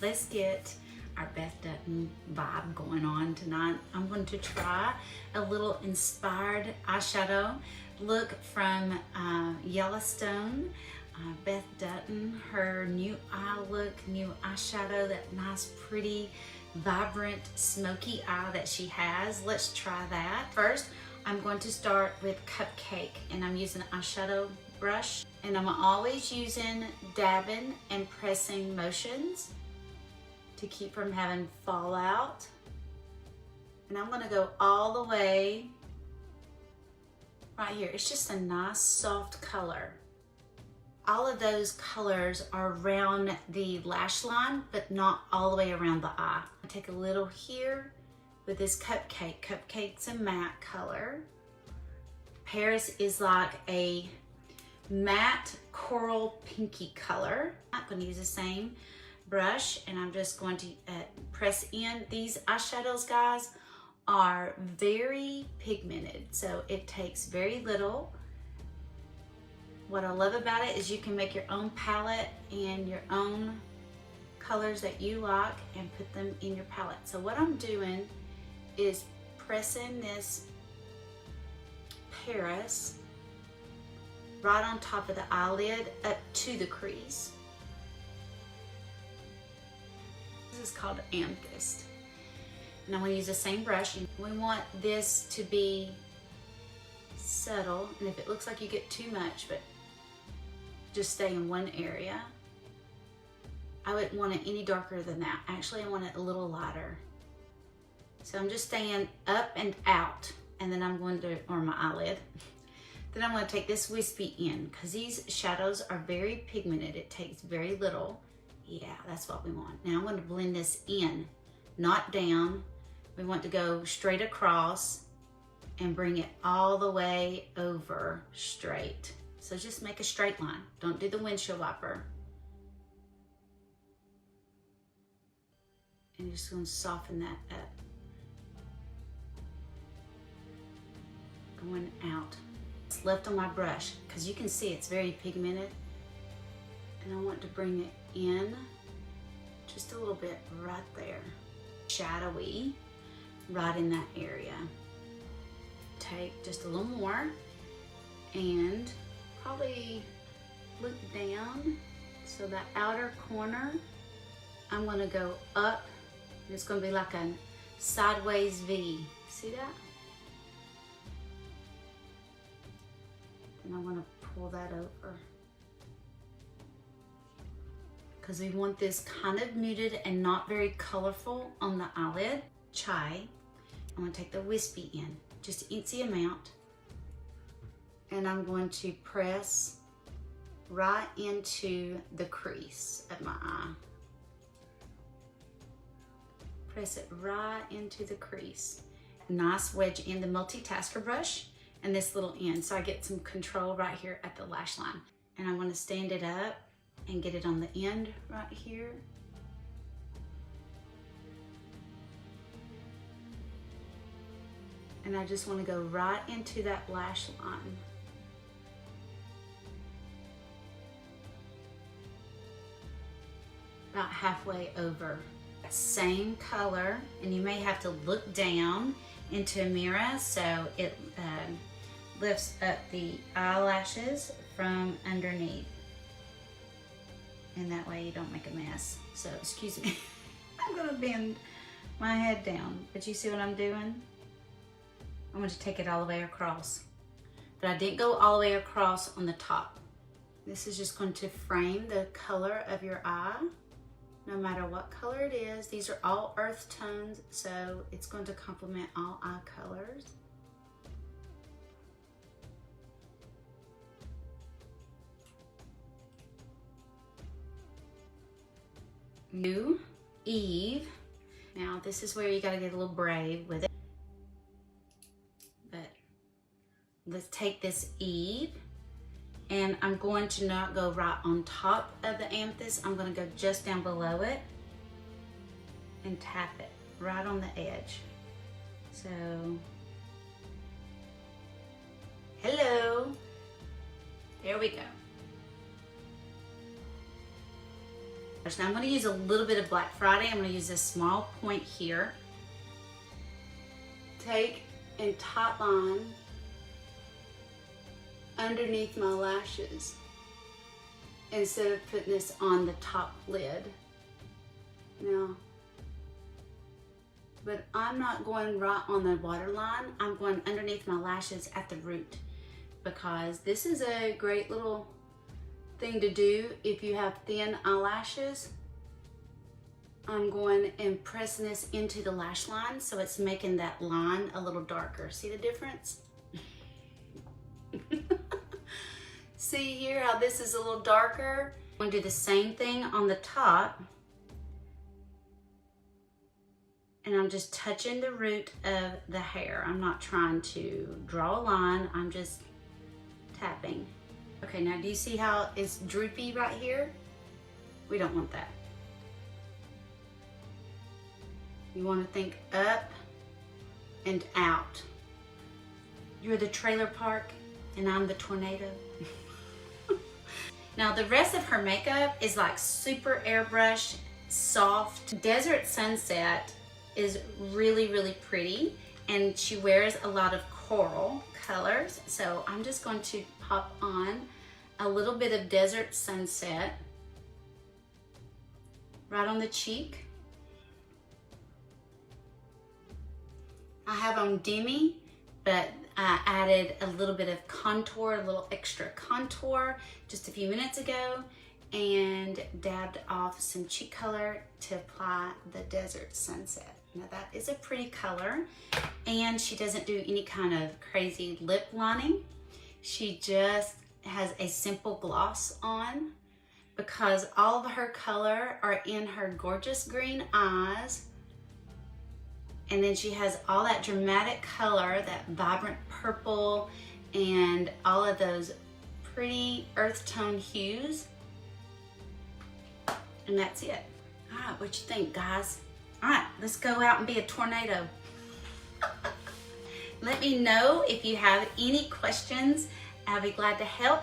Let's get our Beth Dutton vibe going on tonight. I'm going to try a little inspired eyeshadow look from Yellowstone. Beth Dutton, her new eye look, new eyeshadow, that nice, pretty, vibrant, smoky eye that she has. Let's try that. First, I'm going to start with Cupcake, and I'm using an eyeshadow brush, and I'm always using dabbing and pressing motions to keep from having fallout. And I'm gonna go all the way right here. It's just a nice soft color. All of those colors are around the lash line, but not all the way around the eye. I take a little here with this Cupcake. Cupcake's a matte color. Paris is like a matte coral pinky color. I'm gonna use the same brush, and I'm just going to press in. These eyeshadows, guys, are very pigmented, so it takes very little. What I love about it is you can make your own palette and your own colors that you like and put them in your palette. So what I'm doing is pressing this Paris right on top of the eyelid up to the crease. This is called amethyst. And I'm going to use the same brush. We want this to be subtle, and if it looks like you get too much, but just stay in one area. I wouldn't want it any darker than that. Actually, I want it a little lighter. So I'm just staying up and out, and then I'm going to, or my eyelid. Then I'm going to take this wispy in, because these shadows are very pigmented. It takes very little. Yeah, that's what we want. Now I'm going to blend this in, not down. We want to go straight across and bring it all the way over straight. So just make a straight line. Don't do the windshield wiper. And you're just going to soften that up. Going out. It's left on my brush, because you can see it's very pigmented. And I want to bring it in just a little bit right there. Shadowy right in that area. Take just a little more and probably look down. So that outer corner, I'm going to go up, and it's going to be like a sideways V. See that? And I'm going to pull that over, because we want this kind of muted and not very colorful on the eyelid. Chai. I'm going to take the wispy in, just eensy amount, and I'm going to press right into the crease of my eye. Press it right into the crease. Nice wedge in the multitasker brush and this little end, so I get some control right here at the lash line. And I'm going to stand it up and get it on the end right here. And I just want to go right into that lash line. About halfway over. Same color, and you may have to look down into a mirror so it lifts up the eyelashes from underneath. And that way you don't make a mess. So, excuse me. I'm gonna bend my head down, but you see what I'm doing? I'm going to take it all the way across. But I didn't go all the way across on the top. This is just going to frame the color of your eye, no matter what color it is. These are all earth tones, so it's going to complement all eye colors. New Eve. Now this is where you got to get a little brave with it. But let's take this Eve, and I'm going to not go right on top of the amethyst. I'm going to go just down below it and tap it right on the edge. So, hello. There we go. Now I'm going to use a little bit of Black Friday. I'm going to use this small point here. Take and top line underneath my lashes instead of putting this on the top lid. Now, but I'm not going right on the waterline. I'm going underneath my lashes at the root, because this is a great little thing to do if you have thin eyelashes. I'm going and pressing this into the lash line, so it's making that line a little darker. See the difference? See here how this is a little darker? I'm going to do the same thing on the top. And I'm just touching the root of the hair. I'm not trying to draw a line, I'm just tapping. Okay, now do you see how it's droopy right here? We don't want that. You want to think up and out. You're the trailer park and I'm the tornado. Now the rest of her makeup is like super airbrush, soft. Desert Sunset is really, really pretty, and she wears a lot of coral colors. So I'm just going to pop on a little bit of Desert Sunset right on the cheek. I have on Demi, but I added a little bit of contour, a little extra contour just a few minutes ago, and dabbed off some cheek color to apply the Desert Sunset. Now that is a pretty color, and she doesn't do any kind of crazy lip lining. She just has a simple gloss on, because all of her color are in her gorgeous green eyes. And then she has all that dramatic color, that vibrant purple, and all of those pretty earth tone hues. And that's it. All right, what you think, guys? All right, let's go out and be a tornado. Let me know if you have any questions. I'll be glad to help.